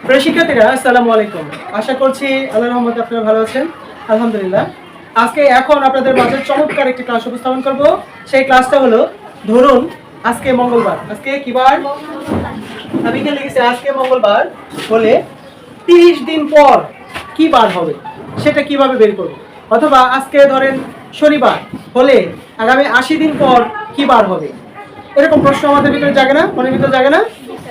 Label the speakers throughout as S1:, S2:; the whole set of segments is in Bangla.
S1: প্রিয় শিক্ষার্থীরা, আসসালামু আলাইকুম। আশা করছি আল্লাহর রহমতে আপনারা ভালো আছেন। আলহামদুলিল্লাহ। আজকে এখন আপনাদের মাঝে চমৎকার একটি ক্লাস উপস্থাপন করব। সেই ক্লাসটা হলো, ধরুন আজকে মঙ্গলবার। আজকে কি বার? আমি এখানে লিখেছি আজকে মঙ্গলবার হলে 30 দিন পর কি বার হবে সেটা কিভাবে বের করব। অথবা আজকে ধরেন শনিবার হলে আগামী 80 দিন পর কি বার হবে। এরকম প্রশ্ন আমাদের ভিতরে জাগে না, মনের ভিতরে জাগে না?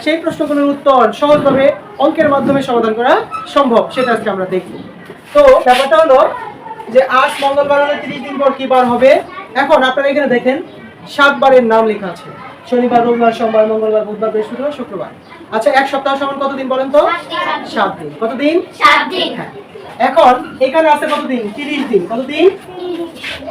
S1: সেই প্রশ্নগুলোর উত্তর সহজভাবে অঙ্কের মাধ্যমে সমাধান করা সম্ভব, সেটা আজকে আমরা দেখব। তো ব্যাপারটা হলো যে আজ মঙ্গলবার হলে 30 দিন পর কি বার হবে। এখন আপনারা এখানে দেখেন 7 বারের নাম লেখা আছে: শনিবার, রবিবার, সোমবার, মঙ্গলবার, বুধবার, বৃহস্পতিবার, শুক্রবার। আচ্ছা, এক সপ্তাহ সমান কত দিন বলেন তো? 7 দিন। কত দিন?
S2: 7 দিন।
S1: হ্যাঁ। এখন এখানে আছে কত দিন? 30 দিন। কত দিন?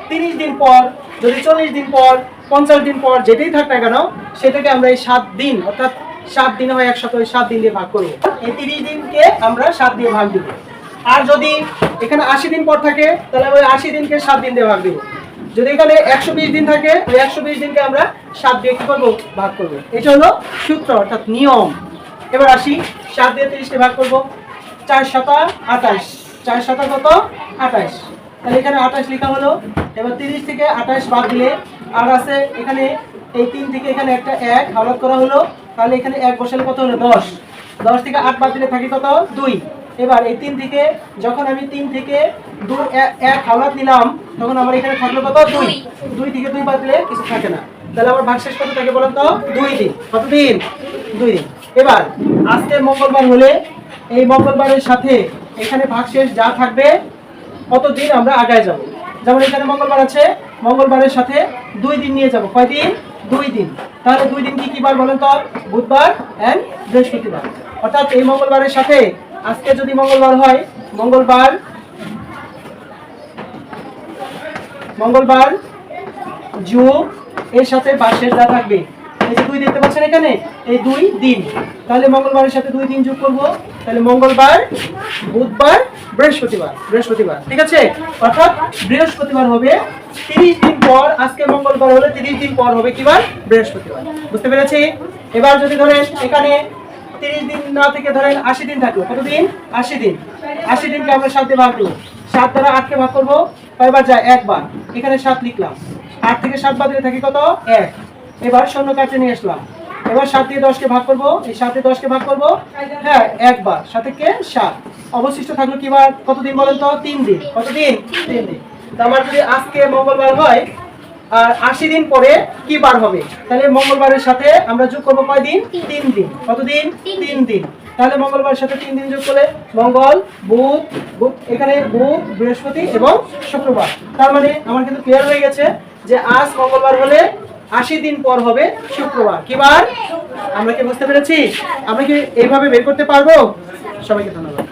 S1: 30 দিন পর, যদি 40 দিন পর, 50 দিন পর যেটাই থাক না কেন, সেটাকে আমরা এই 7 দিন, অর্থাৎ 7 দিনে হয় 1 সপ্তাহ, 7 দিন দিয়ে ভাগ করব। এই 30 দিনকে আমরা 7 দিয়ে ভাগ দিব। আর যদি এখানে 80 দিন পর থাকে, তাহলে আমরা 80 দিনকে 7 দিন দিয়ে ভাগ দিব। যদি এখানে 120 দিন থাকে, ওই 120 দিনকে আমরা 7 দিয়ে কি করবো? ভাগ করব। এটা হলো সূত্র, অর্থাৎ নিয়ম। এবার আসি, 7 দিয়ে 30 কে ভাগ করব। 4 7 28, 4 7 কত? 28। তাহলে এখানে 28 লেখা হলো। এবার 30 থেকে 28 বাদ দিলে আর আছে এখানে এই 3 থেকে এখানে একটা 1 হাওলাত করা হলো। তাহলে এখানে 1 বসালে কত হলো? 10। 10 থেকে 8 বাদ দিলে থাকে কত? 2। এবার এই 3 থেকে যখন আমি 3 থেকে 1 হাওলাত নিলাম, তখন আমার এখানে থাকলো কত? 2। 2 থেকে 2 বাদ দিলে কিছু থাকে না। তাহলে আমার ভাগশেষ কত থাকে বলেন তো? 2 দিন। কত দিন? 2 দিন। এবার আজকে মঙ্গলবার হলে এই মঙ্গলবারের সাথে এখানে ভাগশেষ যা থাকবে কত দিন আমরা আগায় যাব। যেমন এখানে মঙ্গলবার আছে, মঙ্গলবারের সাথে 2 দিন নিয়ে যাব। কয় দিন? 2 দিন। তাহলে 2 দিন কি কি বার বলেন তো? বুধবার এন্ড বৃহস্পতিবার। অর্থাৎ এই মঙ্গলবারের সাথে আজকে যদি মঙ্গলবার হয়, মঙ্গলবার যোগ এর সাথে ভাগশেষ যা থাকবে, এই যে 2 দেখতে পাচ্ছেন এখানে, এই 2 দিন। তাহলে মঙ্গলবারের সাথে 2 দিন যোগ করব। তাহলে মঙ্গলবার, বুধবার, বৃহস্পতিবার। ঠিক আছে? অর্থাৎ বৃহস্পতিবার হবে 30 দিন পর। আজকে মঙ্গলবার হলে 30 দিন পর হবে কি বার? বৃহস্পতিবার। বুঝতে পেরেছি? এবার যদি ধরেন এখানে 30 দিন না থেকে ধরেন 80 দিন থাকলো। কত দিন? 80 দিন। 80 দিনকে আমরা 7 দিয়ে ভাগ দেব। 7 দ্বারা 8 কে ভাগ করব। কয়বার যায়? একবার। এখানে 7 লিখলাম। 8 থেকে 7 বাদ দিলে থাকে কত? 1। এবার শূন্য কাটে নিয়ে আসলাম। এবার 7 দিয়ে 10 কে ভাগ করব। এই 7 দিয়ে 10 কে ভাগ করব, হ্যাঁ, একবার। 7 কে 7। অবশিষ্ট থাকলো কি বার? কতদিন বলেন তো? 3 দিন। কতদিন? 3 দিন। তো আমার যদি আজকে মঙ্গলবার হয় আর 80 দিন পরে কি বার হবে, তাহলে মঙ্গলবারের সাথে আমরা যোগ করব কয় দিন? 3 দিন। কতদিন? 3 দিন। তাহলে মঙ্গলবারের সাথে 3 দিন যোগ করলে মঙ্গল, বুধ, এখানে বুধ, বৃহস্পতি এবং শুক্রবার। তার মানে আমার কিন্তু ক্লিয়ার হয়ে গেছে যে আজ মঙ্গলবার হলে 80 দিন পর হবে শুক্রবার। কি বার? আমরা কি বুঝতে পেরেছি? আমরা কি এইভাবে বের করতে পারবো? সবাইকে ধন্যবাদ।